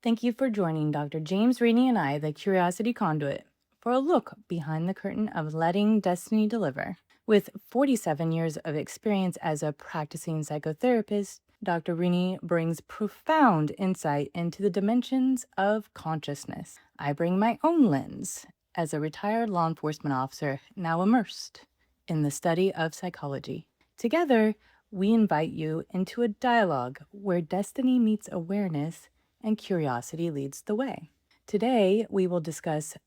Thank you for joining Dr. James, Rini, and I, the Curiosity Conduit, for a look behind the curtain of letting destiny deliver. With 47 years of experience as a practicing psychotherapist, Dr. Rini brings profound insight into the dimensions of consciousness. I bring my own lens as a retired law enforcement officer now immersed in the study of psychology. Together, we invite you into a dialogue where destiny meets awareness and curiosity leads the way. Today, we will discuss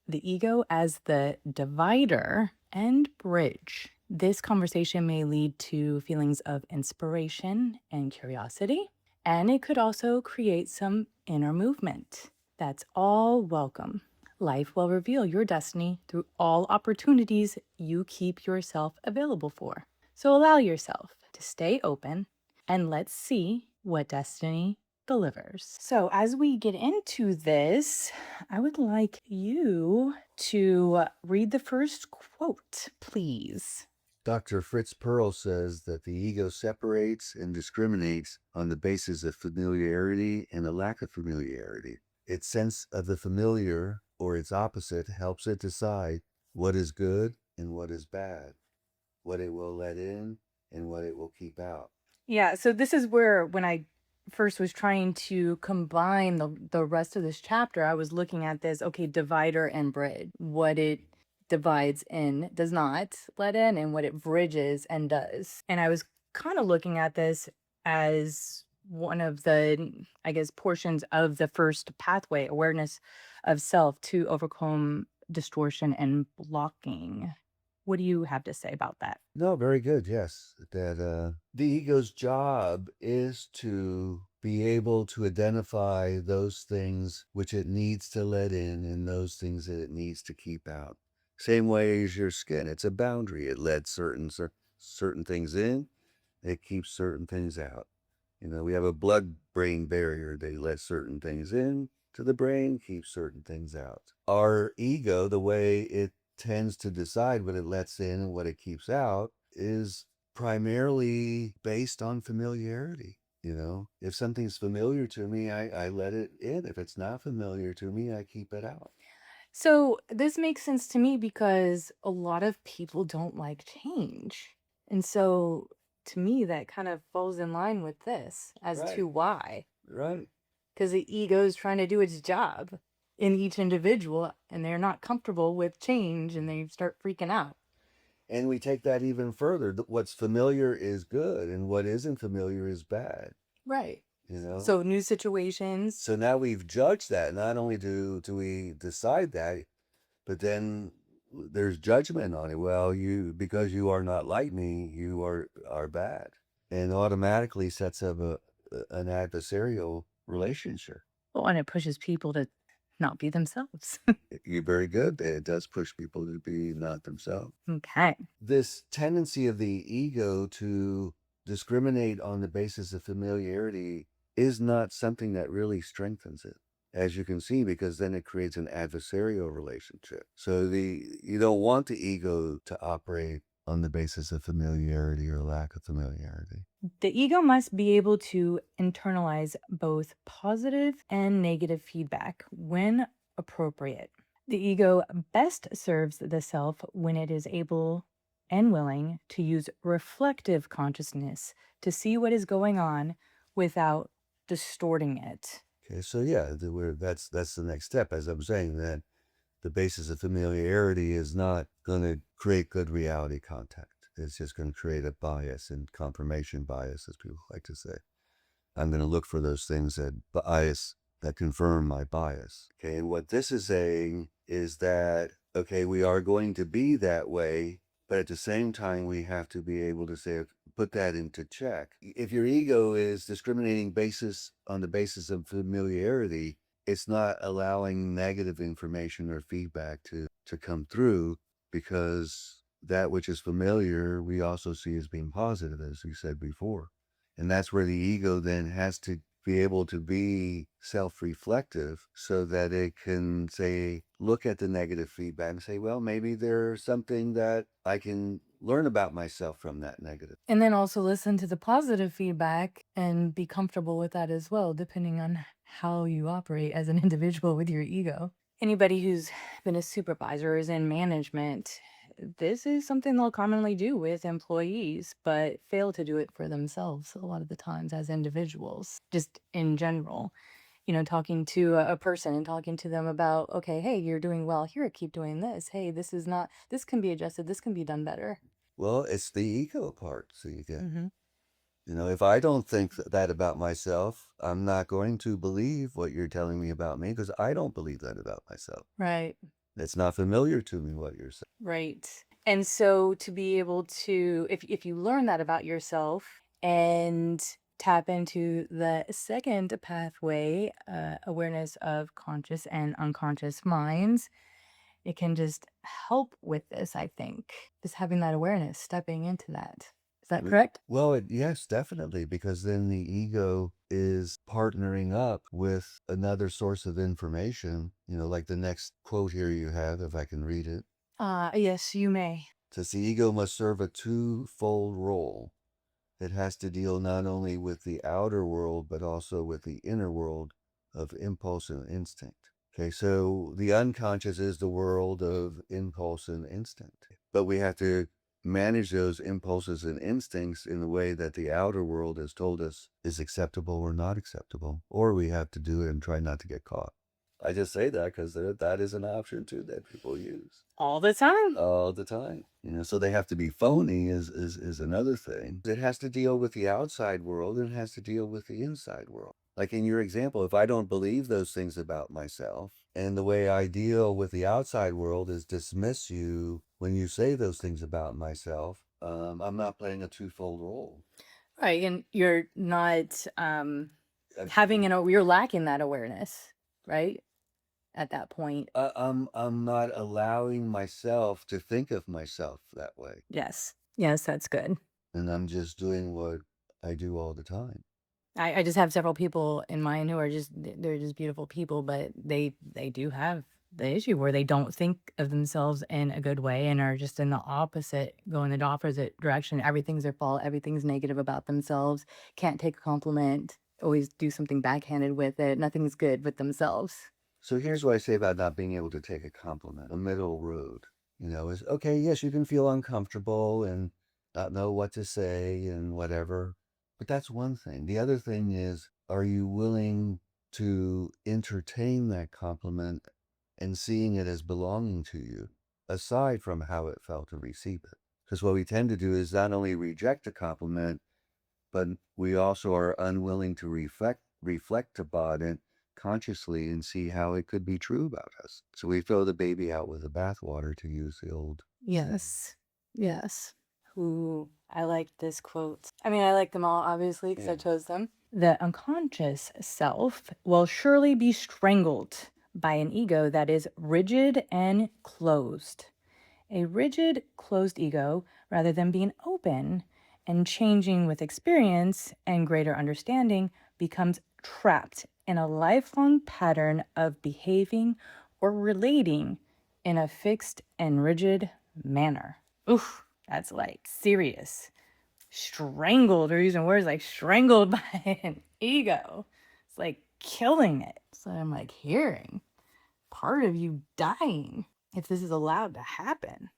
the ego as the divider and bridge. This conversation may lead to feelings of inspiration and curiosity, and it could also create some inner movement. That's all welcome. Life will reveal your destiny through all opportunities you keep yourself available for. So allow yourself to stay open and let's see what destiny delivers. So, as we get into this, I would like you to read the first quote, please. Dr. Fritz Perls says that the ego separates and discriminates on the basis of familiarity and a lack of familiarity. Its sense of the familiar, or its opposite, helps it decide what is good and what is bad, what it will let in and what it will keep out. Yeah, so this is where when I first was trying to combine the rest of this chapter, I was looking at this, okay, divider and bridge. What it divides in does not let in, and what it bridges and does. And I was kind of looking at this as one of the, I guess, portions of the first pathway, awareness of self to overcome distortion and blocking. What do you have to say about that? No, very good. Yes. That the ego's job is to be able to identify those things which it needs to let in and those things that it needs to keep out. Same way as your skin. It's a boundary. It lets certain things in. It keeps certain things out. We have a blood-brain barrier. They let certain things in to the brain, keep certain things out. Our ego, the way it tends to decide what it lets in and what it keeps out, is primarily based on familiarity. If something's familiar to me, I let it in. If it's not familiar to me, I keep it out. So this makes sense to me because a lot of people don't like change. And so to me, that kind of falls in line with this as to Right, why. right. Because the ego is trying to do its job in each individual and they're not comfortable with change and they start freaking out. And we take that even further. What's familiar is good, and what isn't familiar is bad. Right. You know, So new situations. So now we've judged that. Not only do we decide that, but then there's judgment on it. Well, because you are not like me, you are bad, and automatically sets up an adversarial relationship. Well, and it pushes people to not be themselves. You're very good. It does push people to be not themselves. Okay. This tendency of the ego to discriminate on the basis of familiarity is not something that really strengthens it, as you can see, because then it creates an adversarial relationship. So you don't want the ego to operate on the basis of familiarity or lack of familiarity. The ego must be able to internalize both positive and negative feedback when appropriate. The ego best serves the self when it is able and willing to use reflective consciousness to see what is going on without distorting it. Okay, so yeah, that's the next step. As I'm saying, that the basis of familiarity is not going to create good reality contact. It's just going to create a bias and confirmation bias, as people like to say. I'm going to look for those things that confirm my bias. Okay, and what this is saying is that, okay, we are going to be that way, but at the same time, we have to be able to say, put that into check. If your ego is discriminating on the basis of familiarity, it's not allowing negative information or feedback to come through, because that which is familiar, we also see as being positive, as we said before. And that's where the ego then has to be able to be self-reflective so that it can say, look at the negative feedback and say, well, maybe there's something that I can learn about myself from that negative. And then also listen to the positive feedback and be comfortable with that as well, depending on how you operate as an individual with your ego. Anybody who's been a supervisor or is in management, this is something they'll commonly do with employees, but fail to do it for themselves a lot of the times as individuals, just in general. Talking to a person and talking to them about, okay, hey, you're doing well here, keep doing this. Hey, this is not, this can be adjusted, this can be done better. Well, it's the ego part. So you get, Hmm. if I don't think that about myself, I'm not going to believe what you're telling me about me because I don't believe that about myself. Right. It's not familiar to me what you're saying. Right. And so to be able to, if you learn that about yourself and tap into the second pathway, awareness of conscious and unconscious minds, it can just help with this, I think. Just having that awareness, stepping into that. Is that correct? Well, yes, definitely, because then the ego is partnering up with another source of information, like the next quote here you have, if I can read it. Yes, you may. It says the ego must serve a twofold role. It has to deal not only with the outer world, but also with the inner world of impulse and instinct. Okay, so the unconscious is the world of impulse and instinct. But we have to manage those impulses and instincts in the way that the outer world has told us is acceptable or not acceptable, or we have to do it and try not to get caught. I just say that because that is an option too that people use All the time. all the time. So they have to be phony is another thing. It has to deal with the outside world and it has to deal with the inside world. Like in your example, if I don't believe those things about myself, and the way I deal with the outside world is dismiss you when you say those things about myself, I'm not playing a twofold role. Right. And you're not you're lacking that awareness, right? At that point. I'm not allowing myself to think of myself that way. Yes. Yes, that's good. And I'm just doing what I do all the time. I just have several people in mind who are they're just beautiful people, but they do have the issue where they don't think of themselves in a good way and are just in the opposite, going the opposite direction. Everything's their fault. Everything's negative about themselves. Can't take a compliment. Always do something backhanded with it. Nothing's good with themselves. So here's what I say about not being able to take a compliment. A middle road, is okay, yes, you can feel uncomfortable and not know what to say and whatever. But that's one thing. The other thing is, are you willing to entertain that compliment and seeing it as belonging to you, aside from how it felt to receive it? Because what we tend to do is not only reject a compliment, but we also are unwilling to reflect about it consciously and see how it could be true about us. So we throw the baby out with the bathwater, to use the old saying. Yes. Yes. Ooh, I like this quote. I mean, I like them all, obviously, because I Yeah. chose them. The unconscious self will surely be strangled by an ego that is rigid and closed. A rigid, closed ego, rather than being open and changing with experience and greater understanding, becomes trapped in a lifelong pattern of behaving or relating in a fixed and rigid manner. Oof, that's like serious. Strangled, or using words like strangled by an ego. It's like killing it. So I'm like hearing part of you dying if this is allowed to happen.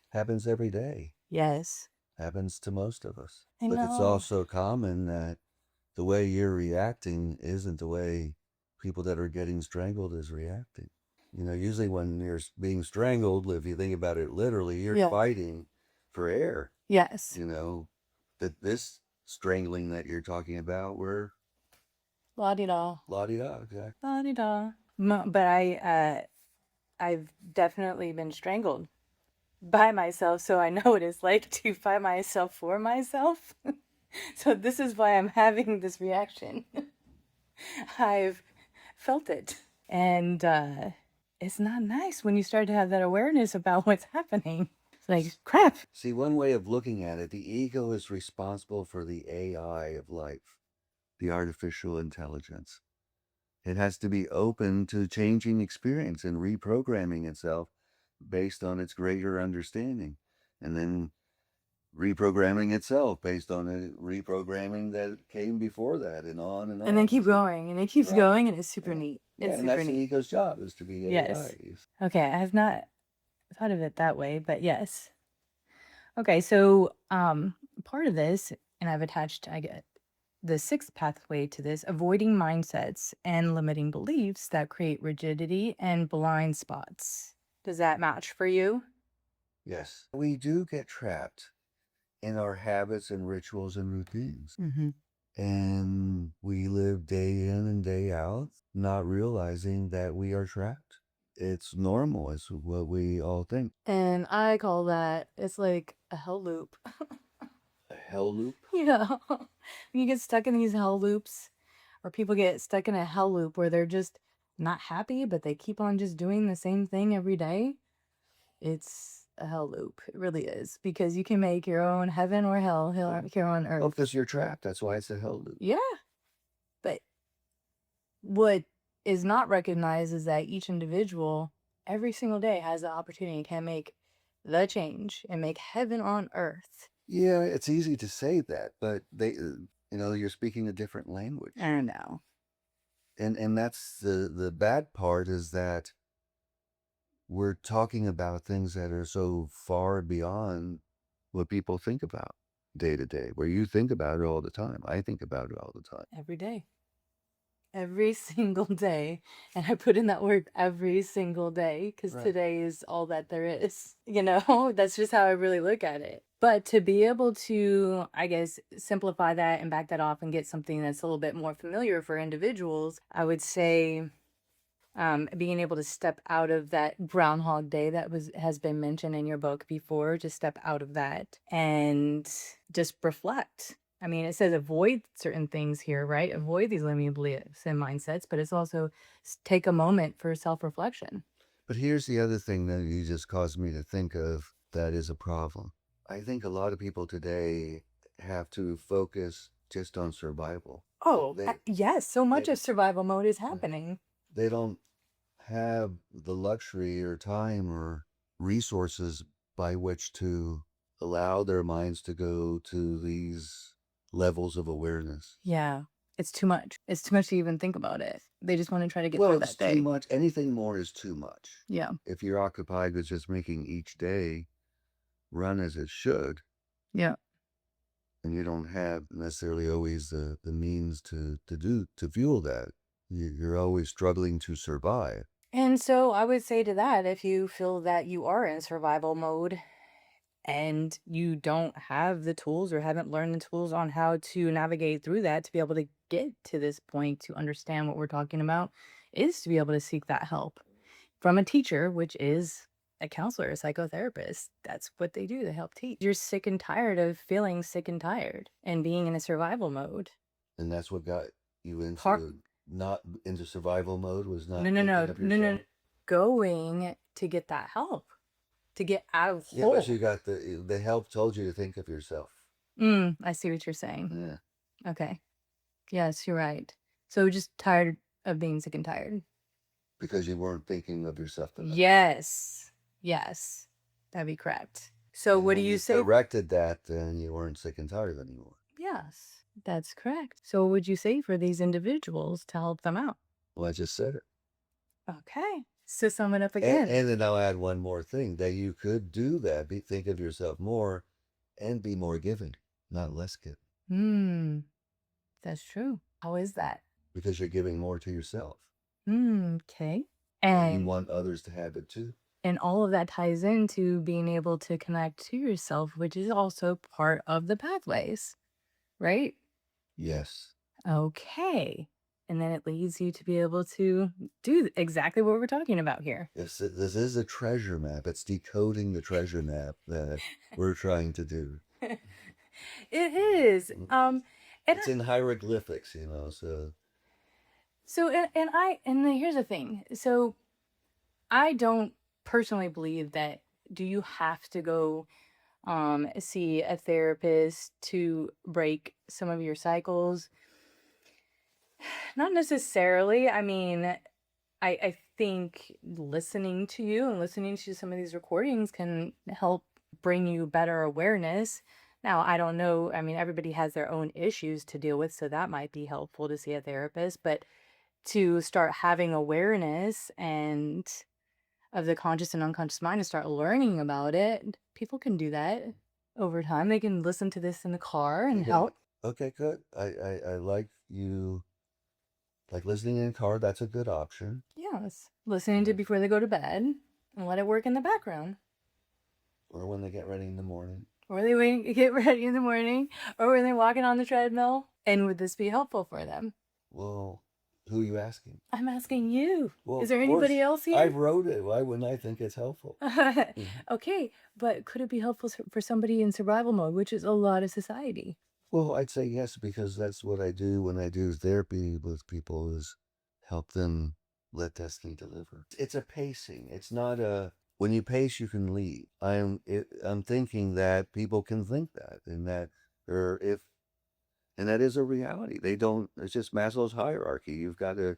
Happens every day. Yes. Happens to most of us. I But it's know. also common that the way you're reacting isn't the way people that are getting strangled is reacting. Usually when you're being strangled, if you think about it literally, you're Yeah. fighting for air. Yes. That this strangling that you're talking about, we're La di da. la di da, exactly. La di da. But I've definitely been strangled by myself, so I know what it's like to fight myself for myself. So this is why I'm having this reaction. I've felt it. And it's not nice when you start to have that awareness about what's happening. It's like, crap. See, one way of looking at it, the ego is responsible for the AI of life, the artificial intelligence. It has to be open to changing experience and reprogramming itself based on its greater understanding. And then reprogramming itself based on a reprogramming that came before that, and on and on. And then keep going, and it keeps Right. going, and it's super Yeah. neat. Yeah, It's and super that's the neat. ego's job, is to be Yes. AIs. Okay, I have not thought of it that way, but yes. Okay, so part of this, and I've attached, I get the sixth pathway to this, avoiding mindsets and limiting beliefs that create rigidity and blind spots. Does that match for you? Yes. We do get trapped in our habits and rituals and routines. Mm-hmm. And we live day in and day out, not realizing that we are trapped. It's normal. It's what we all think. And I call that, it's like a hell loop. A hell loop? Yeah. You get stuck in these hell loops, or people get stuck in a hell loop where they're just not happy, but they keep on just doing the same thing every day. It's a hell loop. It really is. Because you can make your own heaven or hell here on Oh, earth. because you're trapped. That's why it's a hell loop. Yeah. But what is not recognized is that each individual every single day has the opportunity to make the change and make heaven on earth. Yeah, it's easy to say that, but you're speaking a different language. I don't know. And that's the bad part, is that we're talking about things that are so far beyond what people think about day to day, where you think about it all the time. I think about it all the time. Every day. Every single day. And I put in that word every single day because Right. today is all that there is. That's just how I really look at it. But to be able to, I guess, simplify that and back that off and get something that's a little bit more familiar for individuals, I would say being able to step out of that Groundhog Day that has been mentioned in your book before, just step out of that and just reflect. I mean, it says avoid certain things here, right? Avoid these limiting beliefs and mindsets, but it's also take a moment for self-reflection. But here's the other thing that you just caused me to think of that is a problem. I think a lot of people today have to focus just on survival. Oh, yes, so much they- of survival mode is happening. They don't have the luxury or time or resources by which to allow their minds to go to these levels of awareness. Yeah, it's too much. It's too much to even think about it. They just want to try to get Well, through it's that day. too much. Anything more is too much. Yeah. If you're occupied with just making each day run as it should, Yeah. and you don't have necessarily always the means to fuel that, you're always struggling to survive. And so I would say to that, if you feel that you are in survival mode and you don't have the tools or haven't learned the tools on how to navigate through that to be able to get to this point to understand what we're talking about, is to be able to seek that help from a teacher, which is a counselor, a psychotherapist. That's what they do. They help teach. You're sick and tired of feeling sick and tired and being in a survival mode. And that's what got you into not into survival mode, was not thinking of No. yourself. Going to get that help, to get out of Yeah, hole. but you got the help told you to think of yourself. I see what you're saying. Yeah. Okay. Yes, you're right. So just tired of being sick and tired. Because you weren't thinking of yourself enough. Yes. That'd be correct. So And what do when you say? corrected that, then you weren't sick and tired anymore. Yes, that's correct. So what would you say for these individuals to help them out? Well, I just said it. Okay. So sum it up again. And then I'll add one more thing, that you could do that. Think of yourself more and be more giving, not less giving. That's true. How is that? Because you're giving more to yourself. Okay. And you want others to have it too. And all of that ties into being able to connect to yourself, which is also part of the pathways, right? Yes. Okay. And then it leads you to be able to do exactly what we're talking about here. Yes, this is a treasure map. It's decoding the treasure map that we're trying to do. It is. It's in hieroglyphics, so. And here's the thing. So I don't personally believe that do you have to go see a therapist to break some of your cycles? Not necessarily. I mean, I think listening to you and listening to some of these recordings can help bring you better awareness. Now, I don't know. I mean, everybody has their own issues to deal with, so that might be helpful to see a therapist. But to start having awareness and of the conscious and unconscious mind and start learning about it, people can do that over time. They can listen to this in the car and Okay. help. Okay, good. I like you like listening in a car. That's a good option. Yes. Listening to Yeah. before they go to bed and let it work in the background. Or when they get ready in the morning. Or they get ready in the morning, or when they're walking on the treadmill. And would this be helpful for them? Well, who are you asking? I'm asking you. Well, Is of there anybody course, else I here? wrote it. Why wouldn't I think it's helpful? Mhm. Okay, but could it be helpful for somebody in survival mode, which is a lot of society? Well, I'd say yes, because that's what I do when I do therapy with people is help them let destiny deliver. It's a pacing. It's not a when you pace, you can leave. I'm thinking that people can think that, and that or if and that is a reality. They don't. It's just Maslow's hierarchy. You've got to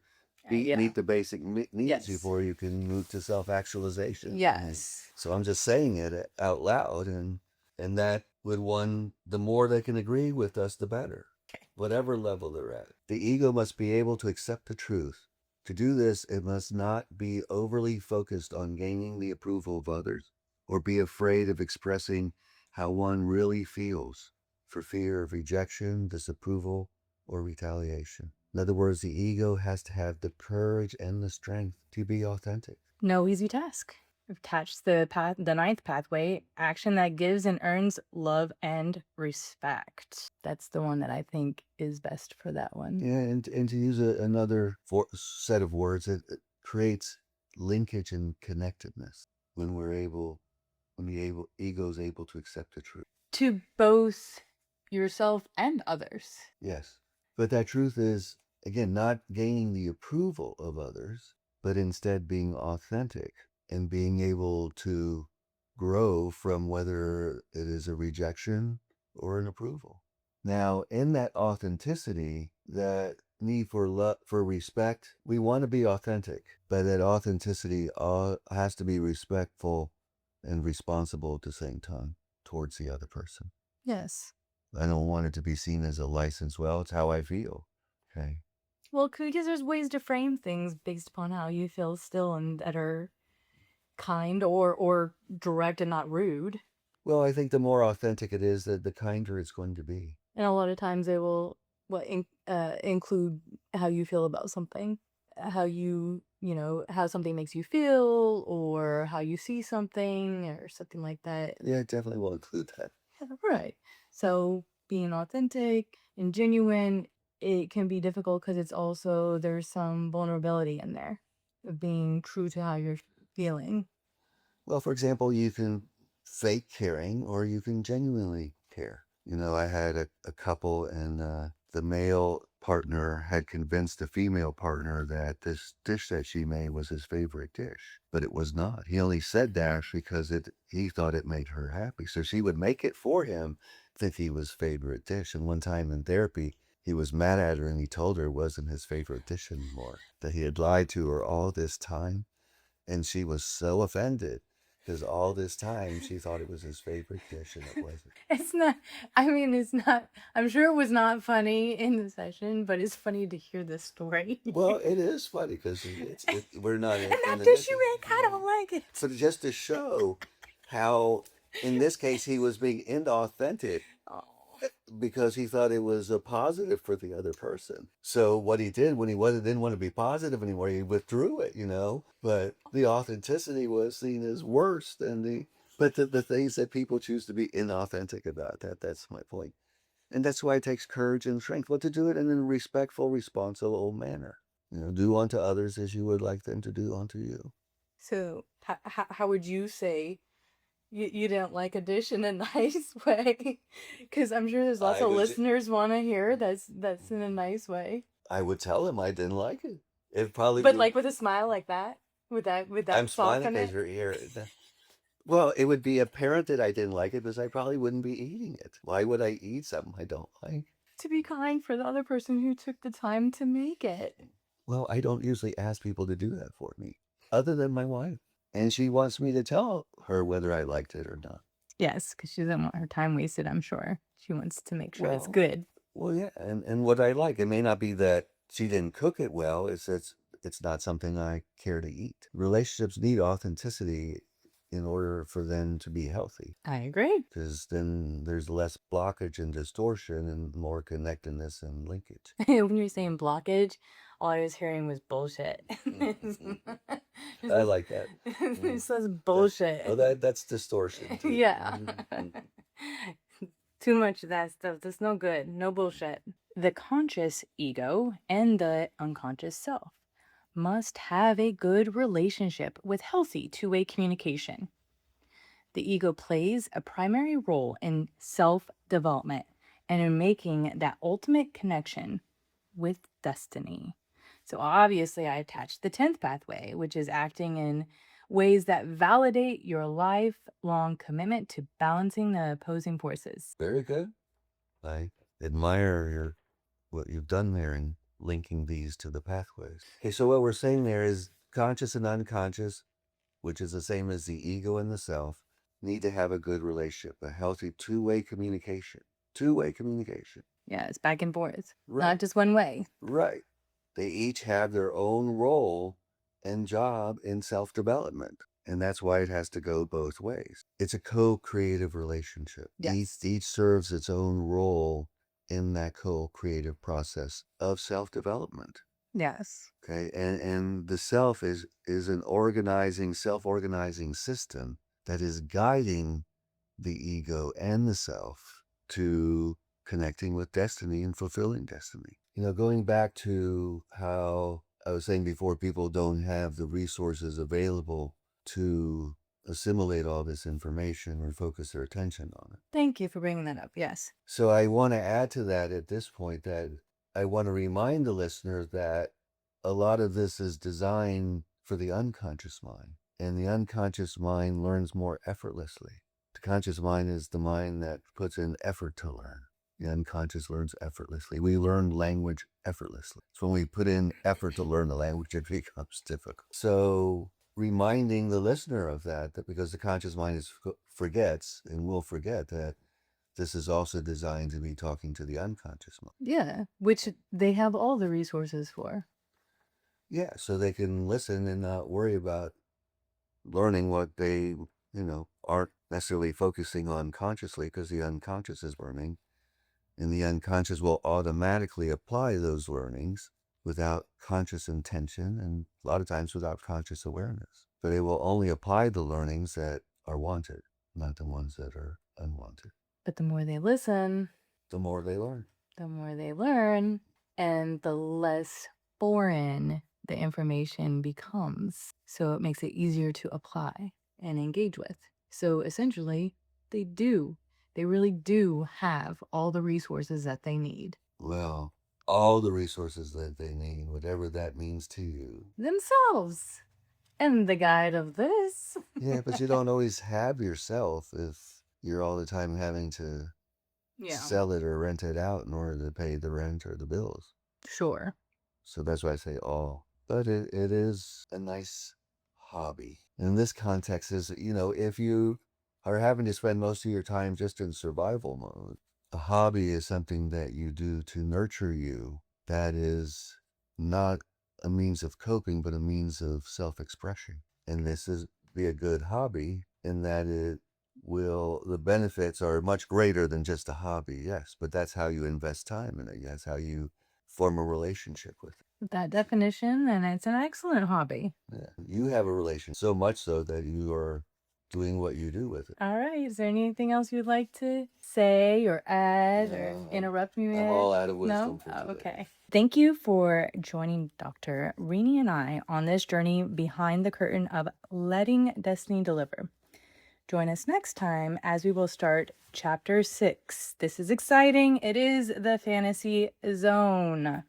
Yeah. meet the basic needs Yes. before you can move to self actualization. Yes. So I'm just saying it out loud, and that would one the more they can agree with us, the better. Okay. Whatever level they're at, the ego must be able to accept the truth. To do this, it must not be overly focused on gaining the approval of others, or be afraid of expressing how one really feels for fear of rejection, disapproval, or retaliation. In other words, the ego has to have the courage and the strength to be authentic. No easy task. Attach the ninth pathway, action that gives and earns love and respect. That's the one that I think is best for that one. Yeah, and to use another set of words, it creates linkage and connectedness when when the ego is able to accept the truth. To both yourself and others. Yes. But that truth is, again, not gaining the approval of others, but instead being authentic and being able to grow from whether it is a rejection or an approval. Now, in that authenticity, that need for love, for respect, we want to be authentic, but that authenticity has to be respectful and responsible at the same time towards the other person. Yes. I don't want it to be seen as a license. Well, it's how I feel. Okay. Well, because there's ways to frame things based upon how you feel still and that are kind or direct and not rude. Well, I think the more authentic it is, the kinder it's going to be. And a lot of times they will include how you feel about something, how how something makes you feel, or how you see something, or something like that. Yeah, it definitely will include that. Yeah, right. So being authentic and genuine, it can be difficult because it's also there's some vulnerability in there of being true to how you're feeling. Well, for example, you can fake caring or you can genuinely care. You know, I had a couple and the male partner had convinced the female partner that this dish that she made was his favorite dish, but it was not. He only said that because he thought it made her happy. So she would make it for him, think he was favorite dish. And one time in therapy, he was mad at her and he told her it wasn't his favorite dish anymore, that he had lied to her all this time. And she was so offended because all this time she thought it was his favorite dish and it wasn't. It's not, I mean, it's not, I'm sure it was not funny in the session, but it's funny to hear this story. Well, it is funny because we're not And in that the dish you mission. make, I don't like it. So just to show how, in this case, he was being inauthentic Oh. because he thought it was a positive for the other person. So what he did when didn't want to be positive anymore, he withdrew it, you know. But the authenticity was seen as worse than the things that people choose to be inauthentic about. That's my point. And that's why it takes courage and strength, but to do it in a respectful, responsible manner. You know, do unto others as you would like them to do unto you. So, how would you say you didn't like a dish in a nice way? Because I'm sure there's lots I of would listeners want to hear that's in a nice way. I would tell him I didn't like it. It probably But would. like with a smile like that, with I'm that smiling soften because it. you're here. Well, it would be apparent that I didn't like it because I probably wouldn't be eating it. Why would I eat something I don't like? To be kind for the other person who took the time to make it. Well, I don't usually ask people to do that for me, other than my wife. And she wants me to tell her whether I liked it or not. Yes, because she doesn't want her time wasted, I'm sure. She wants to make sure it's Well, good. well, yeah, and what I like, it may not be that she didn't cook it well, it's not something I care to eat. Relationships need authenticity in order for them to be healthy, I agree. because then there's less blockage and distortion and more connectedness and linkage. When you were saying blockage, all I was hearing was bullshit. It I says, like that. it says That, bullshit. that's distortion too. Yeah. Too much of that stuff. That's no good. No bullshit. The conscious ego and the unconscious self must have a good relationship with healthy two-way communication. The ego plays a primary role in self development and in making that ultimate connection with destiny. So, obviously, I attached the 10th pathway, which is acting in ways that validate your lifelong commitment to balancing the opposing forces. Very good. I admire what you've done there in linking these to the pathways. Okay, so what we're saying there is conscious and unconscious, which is the same as the ego and the self, need to have a good relationship, a healthy two-way communication. Two-way communication. Yeah, it's back and forth, Right. not just one way. Right. They each have their own role and job in self-development. And that's why it has to go both ways. It's a co-creative relationship. Yes. Each serves its own role in that co-creative process of self-development. Yes. Okay. And the self is an organizing, self-organizing system that is guiding the ego and the self to connecting with destiny and fulfilling destiny. Going back to how I was saying before, people don't have the resources available to assimilate all this information or focus their attention on it. Thank you for bringing that up. Yes. So I want to add to that at this point that I want to remind the listener that a lot of this is designed for the unconscious mind, and the unconscious mind learns more effortlessly. The conscious mind is the mind that puts in effort to learn. The unconscious learns effortlessly. We learn language effortlessly. So when we put in effort to learn the language, it becomes difficult. So reminding the listener of that because the conscious mind forgets and will forget that this is also designed to be talking to the unconscious mind. Yeah, which they have all the resources for. Yeah, so they can listen and not worry about learning what they, aren't necessarily focusing on consciously because the unconscious is learning. And the unconscious will automatically apply those learnings without conscious intention and a lot of times without conscious awareness. But it will only apply the learnings that are wanted, not the ones that are unwanted. But the more they listen, The more they learn. the more they learn, and the less foreign the information becomes. So it makes it easier to apply and engage with. So essentially, they really do have all the resources that they need. Well, all the resources that they need, whatever that means to you. Themselves. And the guide of this. Yeah, but you don't always have yourself if you're all the time having to sell it or rent it out in order to pay the rent or the bills. Sure. So that's why I say all. But it is a nice hobby. In this context is, if you are having to spend most of your time just in survival mode, a hobby is something that you do to nurture you that is not a means of coping, but a means of self-expression. And this is be a good hobby in that the benefits are much greater than just a hobby, yes, but that's how you invest time in it. That's how you form a relationship with it. That definition, and it's an excellent hobby. Yeah. You have a relation so much so that you are doing what you do with it. All right. Is there anything else you'd like to say or add or interrupt me with? I'm all out of No? wisdom for today. Okay. Thank you for joining Dr. Rini and I on this journey behind the curtain of letting destiny deliver. Join us next time as we will start chapter 6. This is exciting. It is the fantasy zone.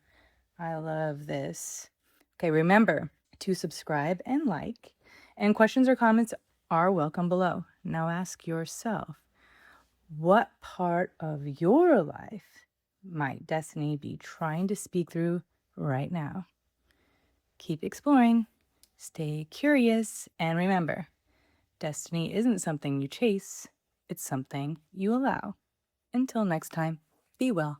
I love this. Okay, remember to subscribe and like, and questions or comments are welcome below. Now ask yourself, what part of your life might destiny be trying to speak through right now? Keep exploring, stay curious, and remember, destiny isn't something you chase, It's something you allow. Until next time, be well.